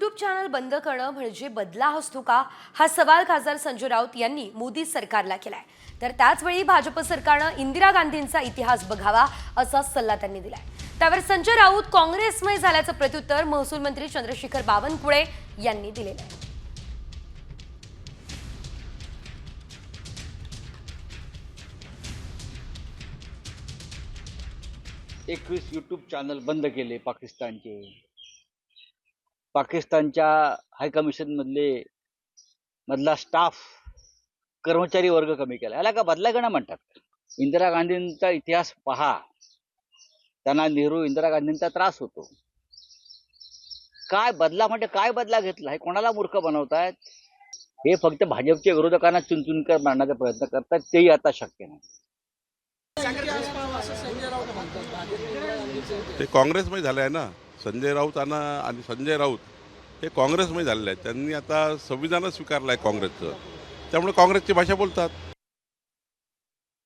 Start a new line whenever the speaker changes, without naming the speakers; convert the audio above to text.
YouTube channel बंद करणं म्हणजे बदला असतो का, हा सवाल खासदार संजय राऊत यांनी मोदी सरकारला केलाय. तर त्याचवेळी भाजप सरकारनं इंदिरा गांधींचा इतिहास बघावा असा सल्ला त्यांनी दिलाय. त्यावर संजय राऊत काँग्रेसमय झाल्याचं प्रत्युत्तर महसूल मंत्री चंद्रशेखर बावनकुळे यांनी दिलेलं आहे.
21 यूट्यूब चॅनल बंद केले पाकिस्तानचे. पाकिस्तानच्या हायकमिशन मधला स्टाफ कर्मचारी वर्ग कमी केला. याला का बदला घेणं म्हणतात. इंदिरा गांधींचा इतिहास पहा. त्यांना नेहरू इंदिरा गांधींचा त्रास होतो. काय बदला म्हणजे काय बदला घेतला, हे कोणाला मूर्ख बनवतायत. हे फक्त भाजपच्या विरोधकांना चुनचुन कर मारण्याचा प्रयत्न करतात. तेही आता शक्य नाही.
ते काँग्रेसमध्ये झाले आहे ना. संजय राऊत आणि संजय राऊत हे काँग्रेसमध्ये झालेले आहेत. त्यांनी आता संविधानच स्वीकारलं आहे काँग्रेसचं. त्यामुळे काँग्रेसची भाषा बोलतात.